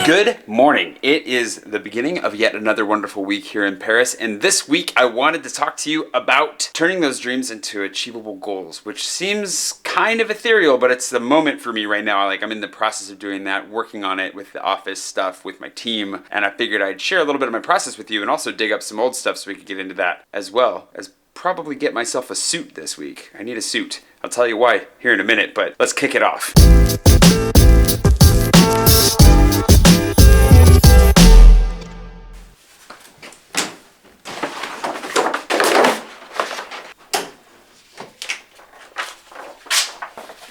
Good morning. It is the beginning of yet another wonderful week here in Paris, and this week I wanted to talk to you about turning those dreams into achievable goals, which seems kind of ethereal, but it's the moment for me right now. I'm in the process of doing that, working on it with the office stuff, with my team, and I figured I'd share a little bit of my process with you and also dig up some old stuff so we could get into that, as well as probably get myself a suit this week. I need a suit. I'll tell you why here in a minute, but let's kick it off.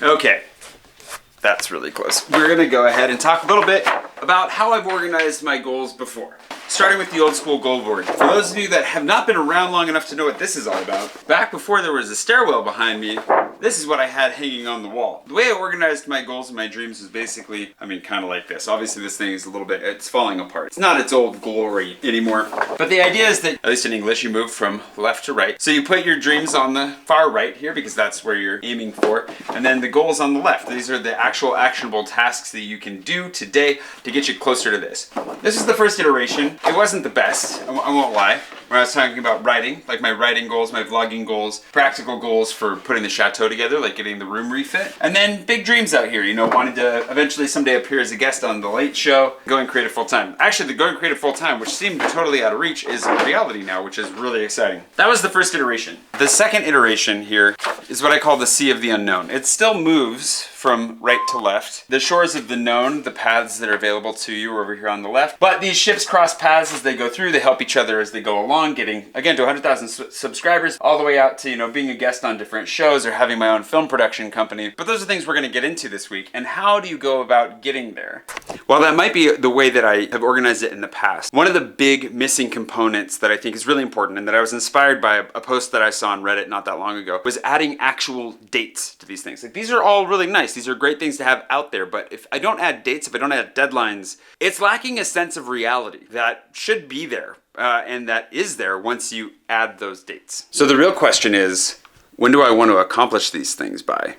Okay, that's really close. We're gonna go ahead and talk a little bit about how I've organized my goals before. Starting with the old school goal board. For those of you that have not been around long enough to know what this is all about, back before there was a stairwell behind me, this is what I had hanging on the wall. The way I organized my goals and my dreams was basically, kind of like this. Obviously this thing is it's falling apart. It's not its old glory anymore. But the idea is that, at least in English, you move from left to right. So you put your dreams on the far right here because that's where you're aiming for. And then the goals on the left. These are the actual actionable tasks that you can do today to get you closer to this. This is the first iteration. It wasn't the best, I won't lie. When I was talking about writing, like my writing goals, my vlogging goals, practical goals for putting the chateau together, like getting the room refit. And then big dreams out here, wanting to eventually someday appear as a guest on The Late Show, going creative full time. Actually, the going creative full time, which seemed totally out of reach, is a reality now, which is really exciting. That was the first iteration. The second iteration here is what I call the Sea of the Unknown. It still moves from right to left. The shores of the known, the paths that are available to you are over here on the left. But these ships cross paths as they go through. They help each other as they go along, getting, again, to 100,000 subscribers, all the way out to, being a guest on different shows or having my own film production company. But those are things we're gonna get into this week. And how do you go about getting there? Well, that might be the way that I have organized it in the past. One of the big missing components that I think is really important and that I was inspired by a post that I saw on Reddit not that long ago was adding actual dates to these things. These are all really nice. These are great things to have out there, but if I don't add dates, if I don't add deadlines, it's lacking a sense of reality that should be there and that is there once you add those dates. So the real question is, when do I want to accomplish these things by?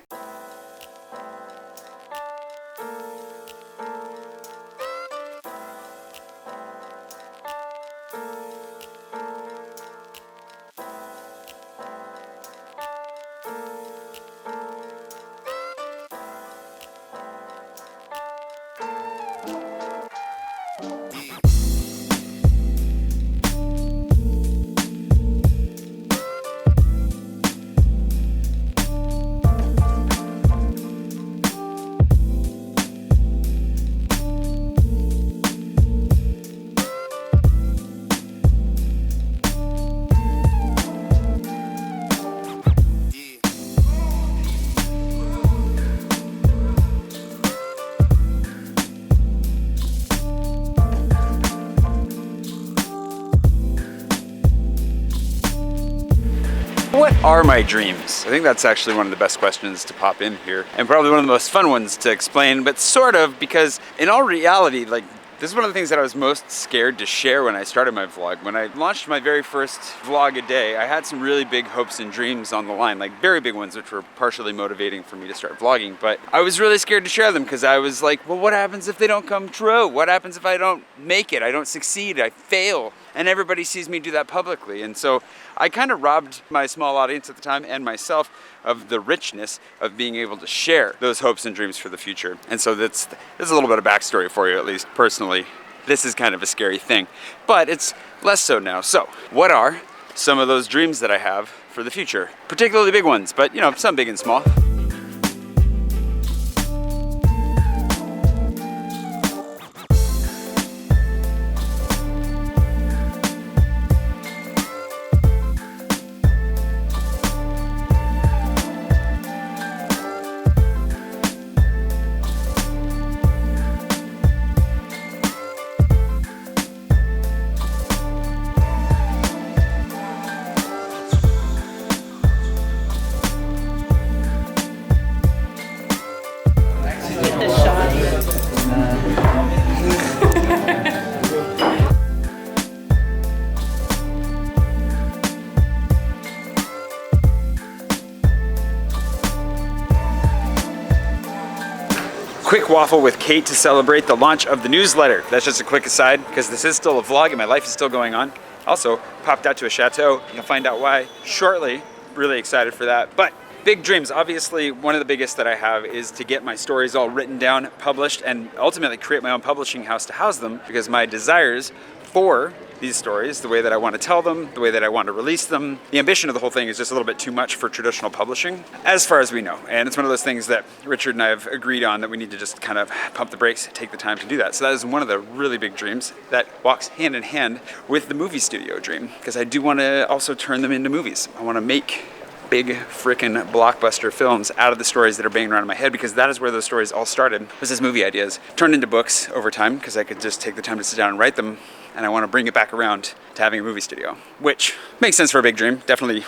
What are my dreams? I think that's actually one of the best questions to pop in here, and probably one of the most fun ones to explain, but sort of, because in all reality, this is one of the things that I was most scared to share when I started my vlog. When I launched my very first vlog a day, I had some really big hopes and dreams on the line, very big ones, which were partially motivating for me to start vlogging. But I was really scared to share them because I was like, well, what happens if they don't come true? What happens if I don't make it? I don't succeed, I fail, and everybody sees me do that publicly. And so I kind of robbed my small audience at the time and myself of the richness of being able to share those hopes and dreams for the future. And so this is a little bit of backstory for you, at least personally. This is kind of a scary thing, but it's less so now. So what are some of those dreams that I have for the future? Particularly big ones, but some big and small. quick waffle with Kate to celebrate the launch of the newsletter. That's just a quick aside, because this is still a vlog and my life is still going on. Also, popped out to a chateau. You'll find out why shortly. Really excited for that. But big dreams. Obviously, one of the biggest that I have is to get my stories all written down, published, and ultimately create my own publishing house to house them, because my desires for these stories, the way that I want to tell them, the way that I want to release them, the ambition of the whole thing is just a little bit too much for traditional publishing, as far as we know. And it's one of those things that Richard and I have agreed on, that we need to just kind of pump the brakes, take the time to do that. So that is one of the really big dreams that walks hand in hand with the movie studio dream, because I do want to also turn them into movies. I want to make big frickin' blockbuster films out of the stories that are banging around in my head, because that is where those stories all started, was as movie ideas. Turned into books over time, because I could just take the time to sit down and write them, and I want to bring it back around to having a movie studio, which makes sense for a big dream. Definitely,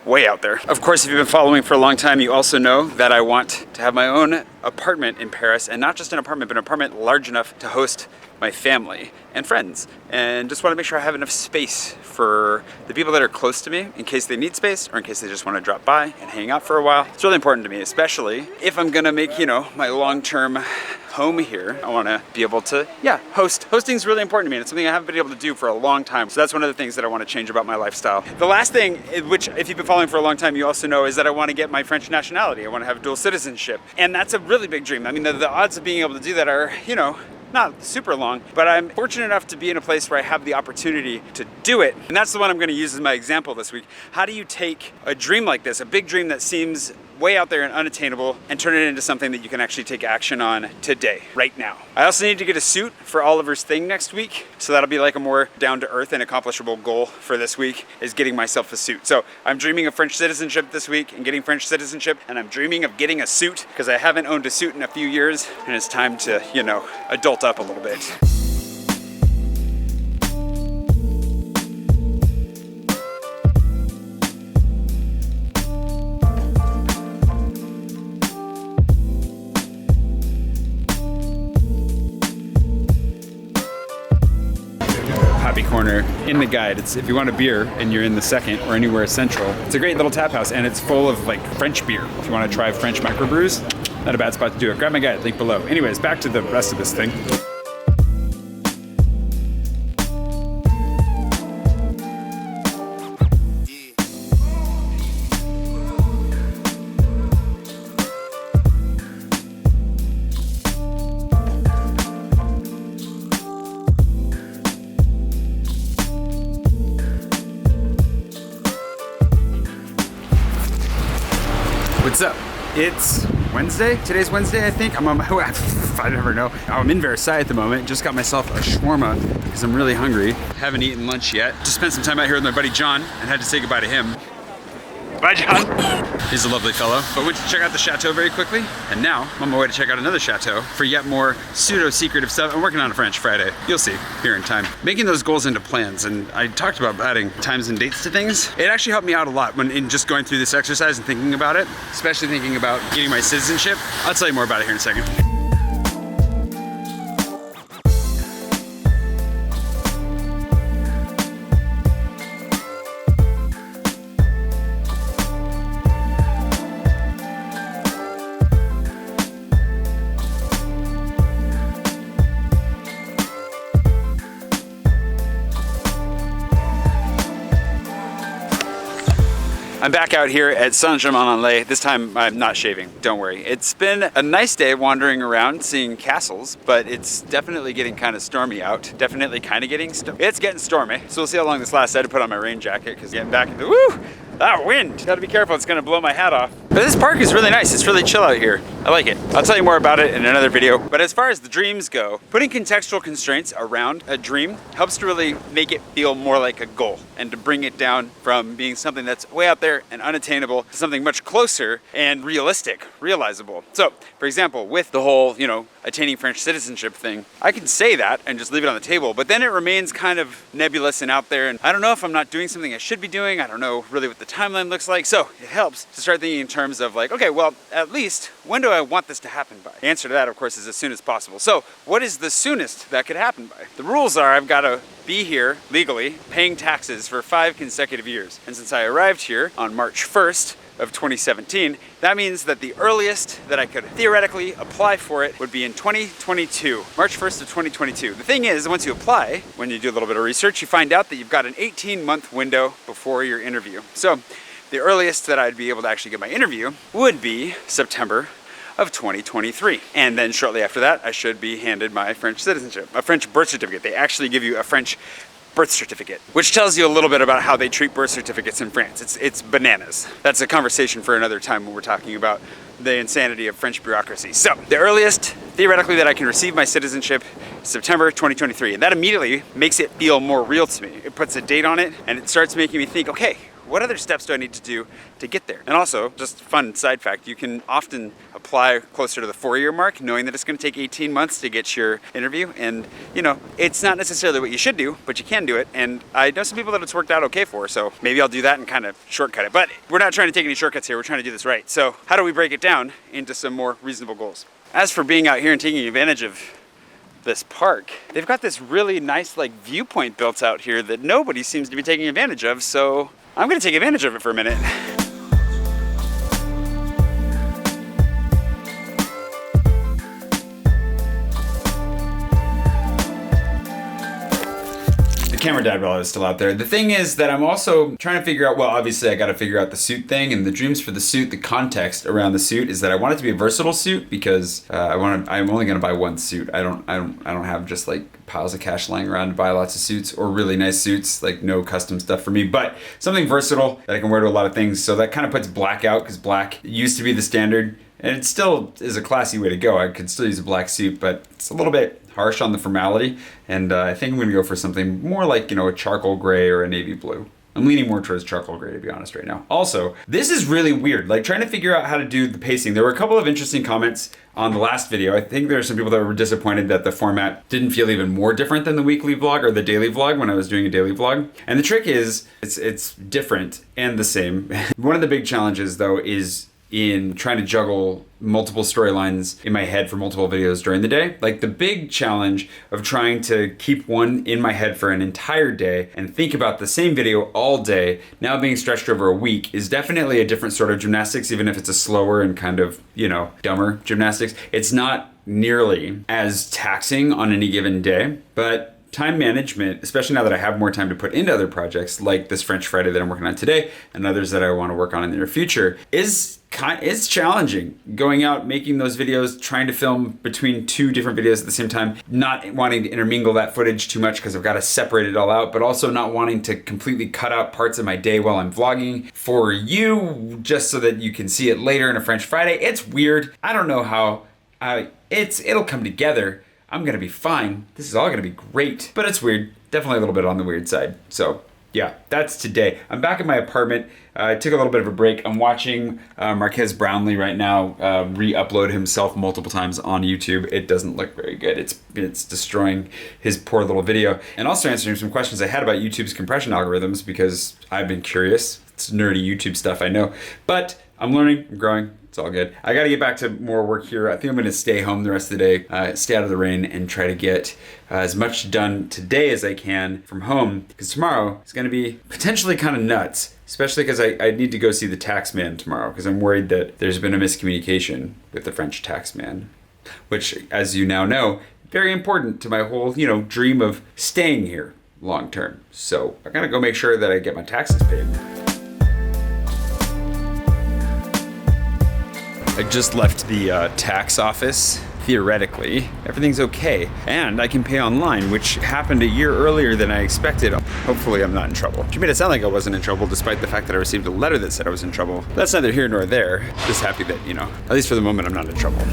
way out there. Of course, if you've been following for a long time, you also know that I want to have my own apartment in Paris, and not just an apartment, but an apartment large enough to host my family and friends, and just want to make sure I have enough space for the people that are close to me in case they need space or in case they just want to drop by and hang out for a while. It's really important to me, especially if I'm gonna make, my long-term home here. I want to be able to, host. Hosting is really important to me, and it's something I haven't been able to do for a long time. So that's one of the things that I want to change about my lifestyle. The last thing, which if you've been following for a long time, you also know, is that I want to get my French nationality. I want to have dual citizenship, and that's a really big dream. I mean, the odds of being able to do that are, not super long, but I'm fortunate enough to be in a place where I have the opportunity to do it. And that's the one I'm going to use as my example this week. How do you take a dream like this, a big dream that seems way out there and unattainable, and turn it into something that you can actually take action on today, right now? I also need to get a suit for Oliver's thing next week, so that'll be like a more down-to-earth and accomplishable goal for this week, is getting myself a suit. So I'm dreaming of French citizenship this week and getting French citizenship, and I'm dreaming of getting a suit, because I haven't owned a suit in a few years, and it's time to, adult up a little bit. Corner in the guide. It's if you want a beer and you're in the second or anywhere central. It's a great little tap house, and it's full of like French beer. If you want to try French microbrews, not a bad spot to do it. Grab my guide, link below. Anyways, back to the rest of this thing. What's up? It's Wednesday. Today's Wednesday, I think. I'm on my way. I never know. I'm in Versailles at the moment. Just got myself a shawarma because I'm really hungry. Haven't eaten lunch yet. Just spent some time out here with my buddy John and had to say goodbye to him. Bye, John. He's a lovely fellow. But went to check out the chateau very quickly, and now I'm on my way to check out another chateau for yet more pseudo-secretive stuff. I'm working on a French Friday. You'll see here in time. Making those goals into plans, and I talked about adding times and dates to things. It actually helped me out a lot when in just going through this exercise and thinking about it, especially thinking about getting my citizenship. I'll tell you more about it here in a second. I'm back out here at Saint-Germain-en-Laye. This time I'm not shaving, don't worry. It's been a nice day wandering around seeing castles, but it's definitely getting kind of stormy out. Definitely kind of getting it's getting stormy. So we'll see how long this lasts. I had to put on my rain jacket because getting back into that wind. Gotta be careful, it's gonna blow my hat off. But this park is really nice. It's really chill out here. I like it. I'll tell you more about it in another video. But as far as the dreams go, putting contextual constraints around a dream helps to really make it feel more like a goal and to bring it down from being something that's way out there and unattainable to something much closer and realistic, realizable. So, for example, with the whole, attaining French citizenship thing, I can say that and just leave it on the table, but then it remains kind of nebulous and out there, and I don't know if I'm not doing something I should be doing. I don't know really what the timeline looks like, so it helps to start thinking in terms of like, okay, well, at least when do I want this to happen by? The answer to that, of course, is as soon as possible. So what is the soonest that could happen by? The rules are I've got to be here legally paying taxes for 5 consecutive years. And since I arrived here on March 1st, of 2017. That means that the earliest that I could theoretically apply for it would be in 2022, March 1st of 2022. The thing is, once you apply, when you do a little bit of research, you find out that you've got an 18-month window before your interview. So the earliest that I'd be able to actually get my interview would be September of 2023. And then shortly after that, I should be handed my French citizenship, a French birth certificate. They actually give you a French birth certificate, which tells you a little bit about how they treat birth certificates in France. It's bananas. That's a conversation for another time when we're talking about the insanity of French bureaucracy. So the earliest, theoretically, that I can receive my citizenship is September 2023. And that immediately makes it feel more real to me. It puts a date on it and it starts making me think, okay, what other steps do I need to do to get there? And also, just fun side fact, you can often apply closer to the 4-year mark, knowing that it's gonna take 18 months to get your interview. And you know, it's not necessarily what you should do, but you can do it. And I know some people that it's worked out okay for, so maybe I'll do that and kind of shortcut it. But we're not trying to take any shortcuts here, we're trying to do this right. So how do we break it down into some more reasonable goals? As for being out here and taking advantage of this park, they've got this really nice like viewpoint built out here that nobody seems to be taking advantage of, so I'm gonna take advantage of it for a minute. The camera died while I was still out there. The thing is that I'm also trying to figure out, well, obviously I gotta figure out the suit thing, and the dreams for the suit, the context around the suit is that I want it to be a versatile suit because I'm only gonna buy one suit. I don't have just like piles of cash lying around to buy lots of suits or really nice suits, like no custom stuff for me, but something versatile that I can wear to a lot of things. So that kind of puts black out because black used to be the standard, and it still is a classy way to go. I could still use a black suit, but it's a little bit harsh on the formality, and I think I'm gonna go for something more like, you know, a charcoal gray or a navy blue. I'm leaning more towards charcoal gray, to be honest, right now. Also, this is really weird, like trying to figure out how to do the pacing. There were a couple of interesting comments on the last video. I think there are some people that were disappointed that the format didn't feel even more different than the weekly vlog or the daily vlog when I was doing a daily vlog. And the trick is, it's different and the same. One of the big challenges, though, is in trying to juggle multiple storylines in my head for multiple videos during the day. Like the big challenge of trying to keep one in my head for an entire day and think about the same video all day, now being stretched over a week, is definitely a different sort of gymnastics, even if it's a slower and kind of, you know, dumber gymnastics. It's not nearly as taxing on any given day, but time management, especially now that I have more time to put into other projects like this French Friday that I'm working on today and others that I want to work on in the near future, it's challenging. Going out, making those videos, trying to film between 2 different videos at the same time, not wanting to intermingle that footage too much because I've got to separate it all out, but also not wanting to completely cut out parts of my day while I'm vlogging for you, just so that you can see it later in a French Friday. It's weird. I don't know how it'll come together. I'm gonna be fine. This is all gonna be great. But it's weird. Definitely a little bit on the weird side. So yeah, that's today. I'm back in my apartment. I took a little bit of a break. I'm watching Marquez Brownlee right now re-upload himself multiple times on YouTube. It doesn't look very good. It's destroying his poor little video. And also answering some questions I had about YouTube's compression algorithms because I've been curious. It's nerdy YouTube stuff, I know. But I'm learning, I'm growing. It's all good. I got to get back to more work here. I think I'm going to stay home the rest of the day, stay out of the rain, and try to get as much done today as I can from home, because tomorrow is going to be potentially kind of nuts, especially because I need to go see the tax man tomorrow, because I'm worried that there's been a miscommunication with the French tax man, which, as you now know, very important to my whole, you know, dream of staying here long term. So I got to go make sure that I get my taxes paid. I just left the tax office. Theoretically, everything's okay. And I can pay online, which happened a year earlier than I expected. Hopefully I'm not in trouble. She made it sound like I wasn't in trouble despite the fact that I received a letter that said I was in trouble. That's neither here nor there. Just happy that, you know, at least for the moment, I'm not in trouble.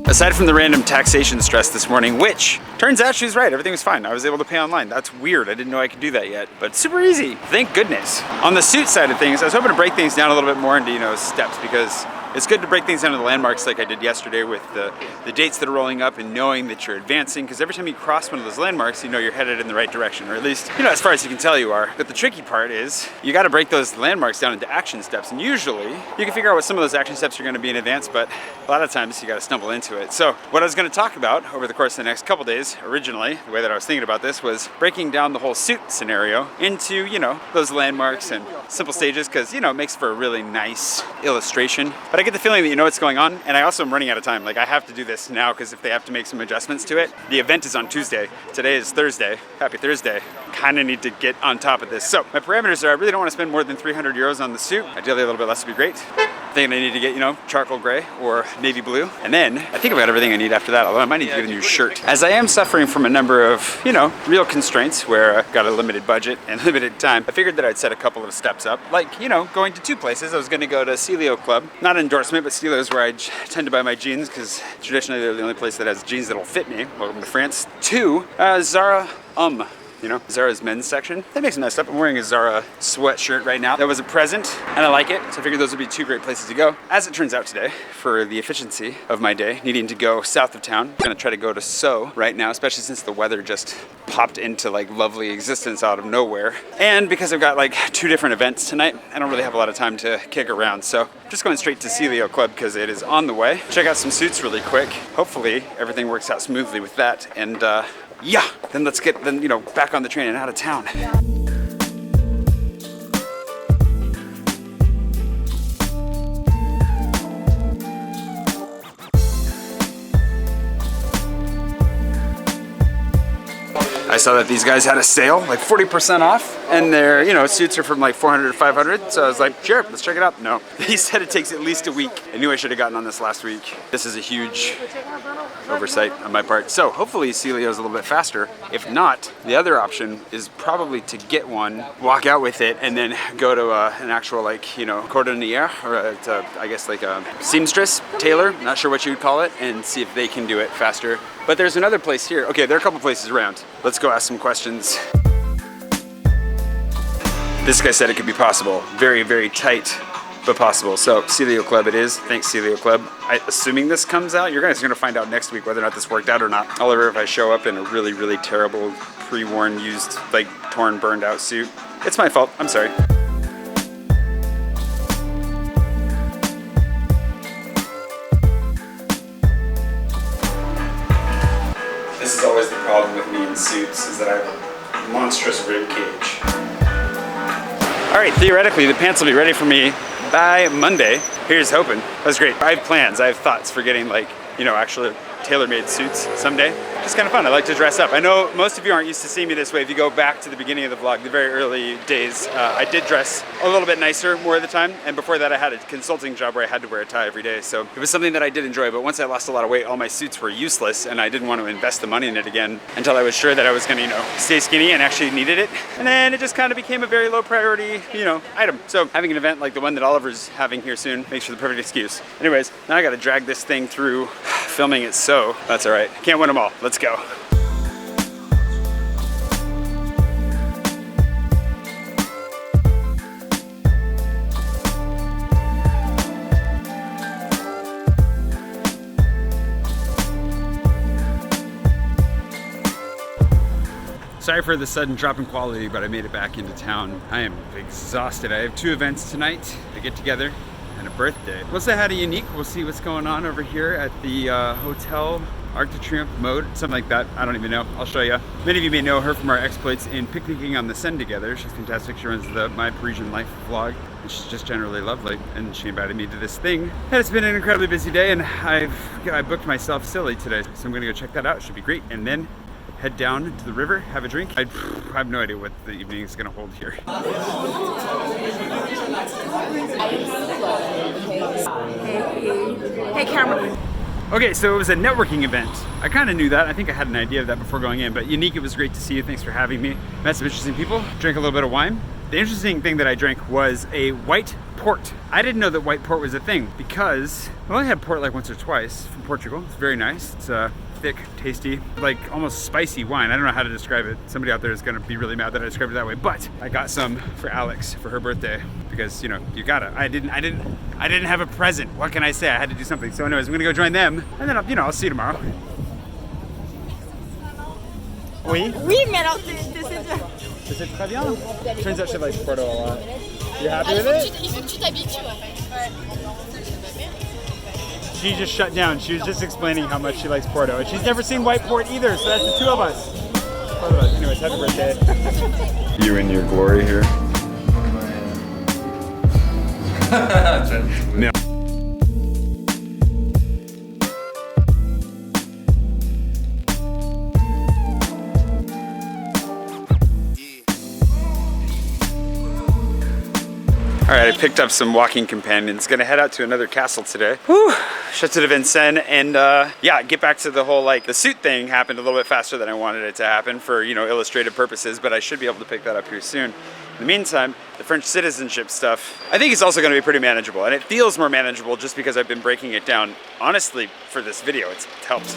Aside from the random taxation stress this morning, which turns out she was right, everything was fine. I was able to pay online. That's weird, I didn't know I could do that yet, but super easy, thank goodness. On the suit side of things, I was hoping to break things down a little bit more into, you know, steps, because it's good to break things down to the landmarks like I did yesterday with the dates that are rolling up and knowing that you're advancing, because every time you cross one of those landmarks, you know you're headed in the right direction, or at least, you know, as far as you can tell you are. But the tricky part is you got to break those landmarks down into action steps, and usually you can figure out what some of those action steps are going to be in advance, but a lot of times you got to stumble into it. So what I was going to talk about over the course of the next couple days, originally, the way that I was thinking about this was breaking down the whole suit scenario into, you know, those landmarks and simple stages, because, you know, it makes for a really nice illustration. But I get the feeling that you know what's going on, and I also am running out of time. Like, I have to do this now, because if they have to make some adjustments to it, the event is on Tuesday. Today is Thursday. Happy Thursday. Kind of need to get on top of this. So my parameters are, I really don't want to spend more than 300 euros on the suit. Ideally a little bit less would be great. Thinking I need to get, you know, charcoal gray or navy blue. And then I think I've got everything I need after that, although I might need to get a new shirt. As I am suffering from a number of, you know, real constraints where I've got a limited budget and limited time, I figured that I'd set a couple of steps up. Like, you know, going to two places. I was going to go to Celio Club. Not an endorsement, but Celio is where I tend to buy my jeans, because traditionally they're the only place that has jeans that'll fit me. Welcome to France. Two, Zara you know, Zara's men's section. That makes some nice stuff. I'm wearing a Zara sweatshirt right now. That was a present, and I like it, so I figured those would be two great places to go. As it turns out today, for the efficiency of my day, needing to go south of town, I'm gonna try to go to So right now, especially since the weather just popped into like lovely existence out of nowhere. And because I've got like two different events tonight, I don't really have a lot of time to kick around, so I'm just going straight to Celio Club because it is on the way. Check out some suits really quick. Hopefully everything works out smoothly with that, and yeah, then let's get, you know, back on the train and out of town. I saw that these guys had a sale, like 40% off, and their, you know, suits are from like 400 to 500, so I was like, sure, let's check it out. No, he said it takes at least a week. I knew I should have gotten on this last week. This is a huge oversight on my part. So hopefully Celio is a little bit faster. If not, the other option is probably to get one, walk out with it, and then go to an actual, like, you know, cordonnier, or I guess like a seamstress, tailor, not sure what you would call it, and see if they can do it faster. But there's another place here. Okay, there are a couple places around. Let's go ask some questions. This guy said it could be possible. Very, very tight, but possible. So Celio Club it is. Thanks, Celio Club. Assuming this comes out, you're guys are gonna find out next week whether or not this worked out or not. However, if I show up in a really, really terrible, pre-worn, used, like torn, burned out suit, it's my fault. I'm sorry. This is always the problem with me in suits, is that I have a monstrous rib cage. All right, theoretically, the pants will be ready for me by Monday. Here's hoping. That's great. I have plans, I have thoughts for getting, like, you know, actually tailor-made suits someday. It's kind of fun. I like to dress up. I know most of you aren't used to seeing me this way. If you go back to the beginning of the vlog, the very early days, I did dress a little bit nicer more of the time. And before that, I had a consulting job where I had to wear a tie every day. So it was something that I did enjoy. But once I lost a lot of weight, all my suits were useless, and I didn't want to invest the money in it again until I was sure that I was going to, you know, stay skinny and actually needed it. And then it just kind of became a very low priority, you know, item. So having an event like the one that Oliver's having here soon makes for the perfect excuse. Anyways, now I got to drag this thing through filming it, so that's all right. Can't win them all. Let's go. Sorry for the sudden drop in quality, but I made it back into town. I am exhausted. I have two events tonight, a get together and a birthday. We'll say hi to Unique. We'll see what's going on over here at the hotel, Arc de Triomphe mode, something like that. I don't even know. I'll show you. Many of you may know her from our exploits in picnicking on the Seine together. She's fantastic. She runs the My Parisian Life vlog, and she's just generally lovely. And she invited me to this thing. And it's been an incredibly busy day, and I booked myself silly today, so I'm gonna go check that out. It should be great. And then head down to the river, have a drink. I have no idea what the evening is gonna hold here. Hey, camera. Okay, so it was a networking event. I kind of knew that. I think I had an idea of that before going in, but Unique, it was great to see you. Thanks for having me. Met some interesting people, drank a little bit of wine. The interesting thing that I drank was a white port. I didn't know that white port was a thing because I've only had port like once or twice from Portugal. It's very nice. It's thick, tasty, like almost spicy wine. I don't know how to describe it. Somebody out there is gonna be really mad that I described it that way, but I got some for Alex for her birthday because, you know, you gotta. I didn't have a present. What can I say? I had to do something. So anyways, I'm gonna go join them and then, I'll see you tomorrow. Oui? Oui, mais alors C'est très bien. Turns out she likes Porto a lot. You happy with it? Il faut que tu t'habitues, ouais. She just shut down. She was just explaining how much she likes Porto. And she's never seen white port either, so that's the two of us. Anyways, happy birthday. You in your glory here. No. All right, I picked up some walking companions. Gonna head out to another castle today. Whew, Château de Vincennes, and yeah, get back to the whole, like, the suit thing happened a little bit faster than I wanted it to happen for, you know, illustrative purposes, but I should be able to pick that up here soon. In the meantime, the French citizenship stuff, I think it's also gonna be pretty manageable, and it feels more manageable just because I've been breaking it down. Honestly, for this video, it's helped.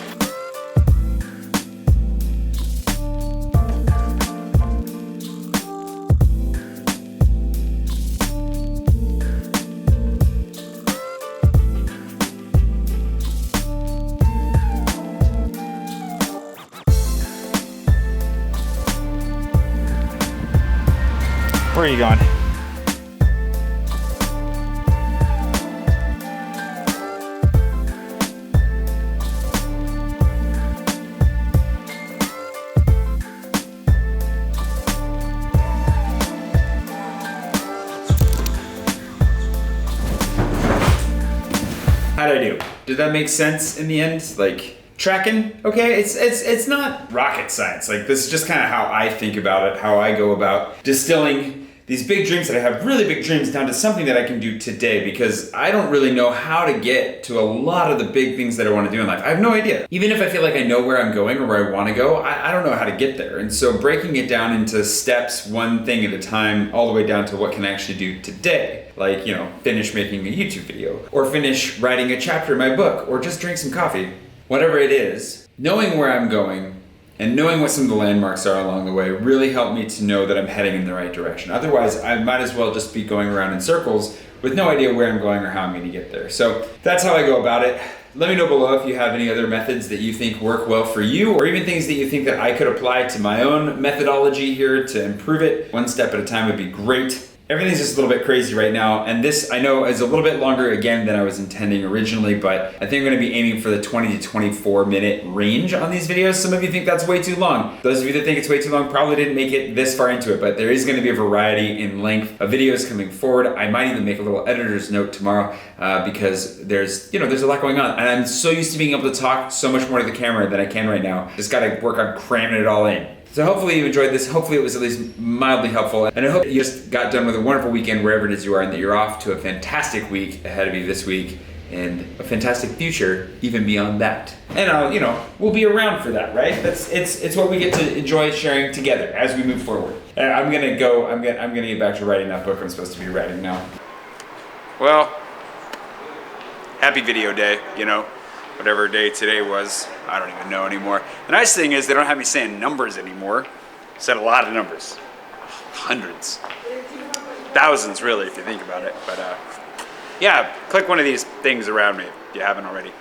Where are you going? How'd I do? Did that make sense in the end? Like, tracking? Okay, it's not rocket science. Like, this is just kind of how I think about it, how I go about distilling these big dreams that I have, really big dreams, down to something that I can do today, because I don't really know how to get to a lot of the big things that I want to do in life. I have no idea. Even if I feel like I know where I'm going or where I want to go, I don't know how to get there. And so breaking it down into steps, one thing at a time, all the way down to what can I actually do today. Like, you know, finish making a YouTube video, or finish writing a chapter in my book, or just drink some coffee. Whatever it is, knowing where I'm going and knowing what some of the landmarks are along the way really helped me to know that I'm heading in the right direction. Otherwise, I might as well just be going around in circles with no idea where I'm going or how I'm going to get there. So that's how I go about it. Let me know below if you have any other methods that you think work well for you, or even things that you think that I could apply to my own methodology here to improve it. One step at a time would be great. Everything's just a little bit crazy right now, and this, I know, is a little bit longer again than I was intending originally, but I think I'm gonna be aiming for the 20 to 24 minute range on these videos. Some of you think that's way too long. Those of you that think it's way too long probably didn't make it this far into it, but there is gonna be a variety in length of videos coming forward. I might even make a little editor's note tomorrow because there's a lot going on, and I'm so used to being able to talk so much more to the camera than I can right now. Just gotta work on cramming it all in. So hopefully you enjoyed this. Hopefully it was at least mildly helpful. And I hope you just got done with a wonderful weekend wherever it is you are, and that you're off to a fantastic week ahead of you this week, and a fantastic future even beyond that. And we'll be around for that, right? It's what we get to enjoy sharing together as we move forward. I'm gonna get back to writing that book I'm supposed to be writing now. Well, happy video day, whatever day today was, I don't even know anymore. The nice thing is they don't have me saying numbers anymore. I said a lot of numbers. Hundreds. Thousands, really, if you think about it. But yeah, click one of these things around me if you haven't already.